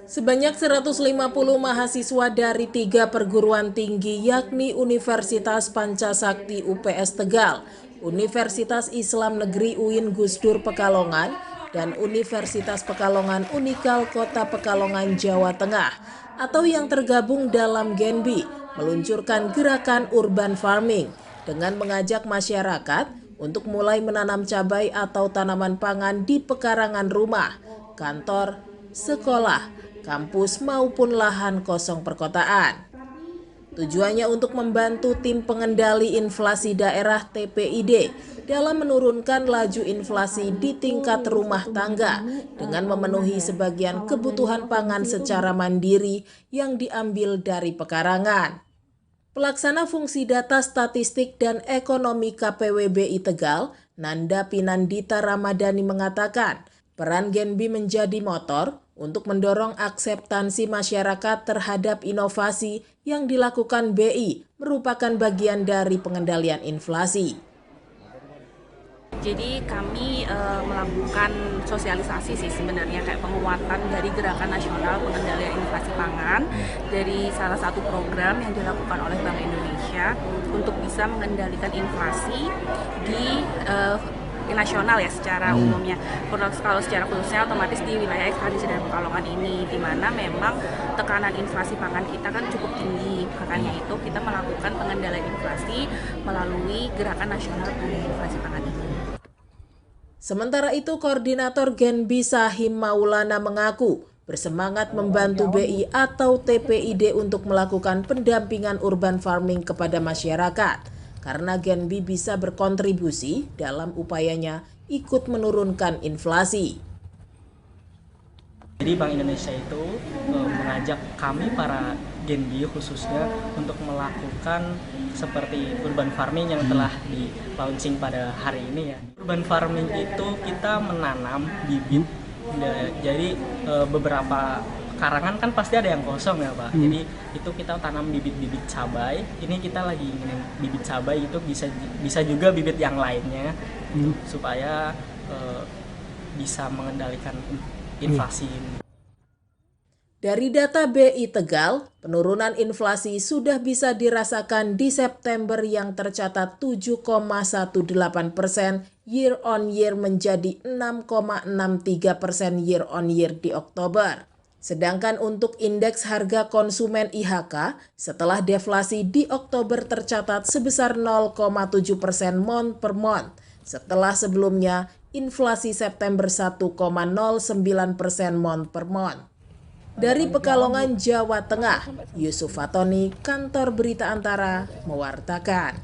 Sebanyak 150 mahasiswa dari 3 perguruan tinggi yakni Universitas Pancasakti UPS Tegal, Universitas Islam Negeri UIN Gusdur Pekalongan, dan Universitas Pekalongan Unikal Kota Pekalongan Jawa Tengah atau yang tergabung dalam Genbi meluncurkan gerakan urban farming dengan mengajak masyarakat untuk mulai menanam cabai atau tanaman pangan di pekarangan rumah, kantor, sekolah, kampus maupun lahan kosong perkotaan. Tujuannya untuk membantu tim pengendali inflasi daerah TPID dalam menurunkan laju inflasi di tingkat rumah tangga dengan memenuhi sebagian kebutuhan pangan secara mandiri yang diambil dari pekarangan. Pelaksana Fungsi Data Statistik dan Ekonomi KPWBI Tegal, Nanda Pinandita Ramadhani mengatakan, peran Genbi menjadi motor untuk mendorong akseptansi masyarakat terhadap inovasi yang dilakukan BI merupakan bagian dari pengendalian inflasi. Jadi kami melakukan sosialisasi sih sebenarnya kayak penguatan dari Gerakan Nasional Pengendalian Inflasi Pangan dari salah satu program yang dilakukan oleh Bank Indonesia untuk bisa mengendalikan inflasi di nasional ya secara umumnya. Kalau secara khususnya otomatis di wilayah ekstradisi dan Pekalongan ini, di mana memang tekanan inflasi pangan kita kan cukup tinggi. Makanya itu kita melakukan pengendalian inflasi melalui Gerakan Nasional Pengendalian Inflasi Pangan ini. Sementara itu, Koordinator Genbi Sahim Maulana mengaku bersemangat membantu BI atau TPID untuk melakukan pendampingan urban farming kepada masyarakat. Karena Genbi bisa berkontribusi dalam upayanya ikut menurunkan inflasi. Jadi Bank Indonesia itu mengajak kami para Genbi khususnya untuk melakukan seperti urban farming yang telah di-launching pada hari ini ya. Urban farming itu kita menanam bibit, jadi beberapa karangan kan pasti ada yang kosong ya Pak. Jadi itu kita tanam bibit-bibit cabai. Ini kita lagi ingin bibit cabai itu bisa juga bibit yang lainnya supaya bisa mengendalikan inflasi. Dari data BI Tegal, penurunan inflasi sudah bisa dirasakan di September yang tercatat 7,18% year on year menjadi 6,63% year on year di Oktober. Sedangkan untuk indeks harga konsumen IHK setelah deflasi di Oktober tercatat sebesar 0,7% month per month, setelah sebelumnya inflasi September 1,09% month per month. Dari Pekalongan, Jawa Tengah, Yusuf Fatoni, Kantor Berita Antara, mewartakan.